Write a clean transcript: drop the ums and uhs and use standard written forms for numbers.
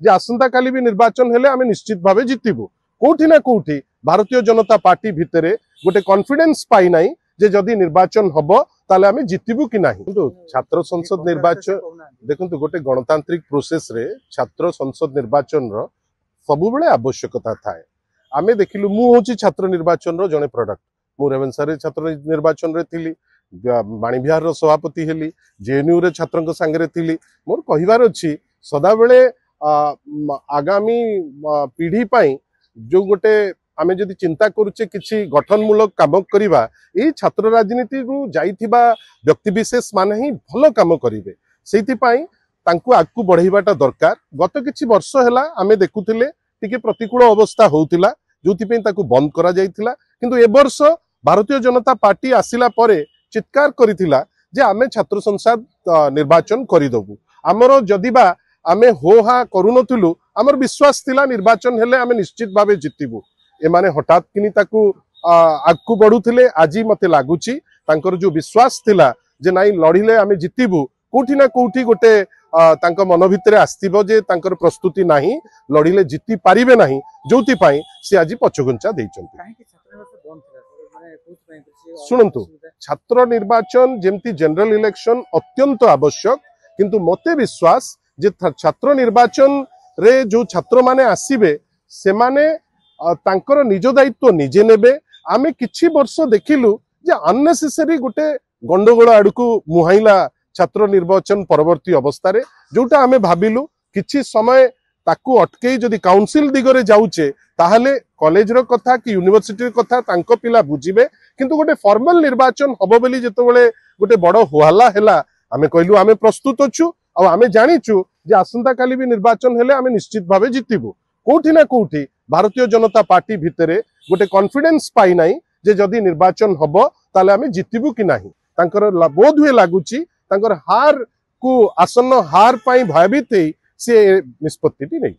जे आसंता काली भी निर्वाचन हेले आमे निश्चित भावे जितिबु कोठी ना कोठी भारतीय जनता पार्टी भितरे गोटे कॉन्फिडेंस पाई नाही जे जदि निर्वाचन हबो ताले आमे जितिबु कि नाही। तो छात्र संसद निर्वाचन देखंतु गोटे गणतांत्रिक प्रोसेस रे छात्र संसद निर्वाचन रो सबु बेले आवश्यकता थाए। आमे देखिलु मु होची छात्र निर्वाचन रो जने प्रोडक्ट मु रेवेन्सा रे छात्र निर्वाचन रे थिली बाणीविहार रो सभापति हेली जेएनयू रे छात्रंक संगे थिली मोर कहिबार अछि सदा बेले आगामी पीढ़ी पाई जो गोटे आमे जदि चिंता करूचे किछि गठनमूलक काम करिबा ए छात्र राजनीति रु जाइथिबा व्यक्ति विशेष माने ही भलो काम करिवे सेति पाई तांकु आगु बढ़ाइबाटा दरकार। गत किछि वर्ष हेला आमे देखुथिले टिके प्रतिकूल अवस्था होउतिला जोथि पे ताकु बंद करा जाइथिला किंतु ए वर्ष भारतीय जनता पार्टी आसिला परे चित्कार करिथिला जे आमे छात्र संसद निर्वाचन करिदबु हमरो जदिबा आमे हो हा करूनथुलु हमर विश्वास थिला निर्वाचन हेले आमे निश्चित भावे जितिबु एमाने हठात किनी ताकू आगु बढ़ुथिले आजी मते लागुची तांकर जो विश्वास थिला जे नाइ लड़िले आमे जितिबु कोठी ना कोठी गोटे तांक मन भितरे आस्तिबो जे तांकर प्रस्तुति नाही लड़िले जिति पारिबे नाही जोथि पाई से आजी पछगुंचा दैचंती। सुनंतु छात्र निर्वाचन जेमती जनरल इलेक्शन अत्यंत आवश्यक किंतु मते विश्वास जे छात्र निर्वाचन रे जो छात्र माने आसीबे से माने तांकर निज दायित्व निजे नेबे। आमे किछि वर्ष देखिलु जे अननेसेसरी गोटे गंडगोल आडकू मुहाइला छात्र निर्वाचन परवर्ती अवस्था रे जोटा आमे भाबिलु किछि समय ताकू अटकेई जदि काउंसिल दिगरे जाउचे ताहले कॉलेज रो कथा कि यूनिवर्सिटी रो कथा तांको पिला बुझिबे किंतु गोटे फॉर्मल निर्वाचन हबो बोली जेतबेले गोटे बड़ हुहाला हेला आमे कहलु आमे प्रस्तुत अछु आ आमे जानिचु जे आसंता काली भी निर्वाचन हेले आमे निश्चित भावे जितिबु कोठी ना कोठी भारतीय जनता पार्टी भितरे गोटे कॉन्फिडेंस पाई नाही जे जदि निर्वाचन हबो ताले आमे जितिबु कि नाही। तांकर बोध हुए लागुची तांकर हार को आसन्न हार पाई भयभीत से निष्पत्ति नहीं।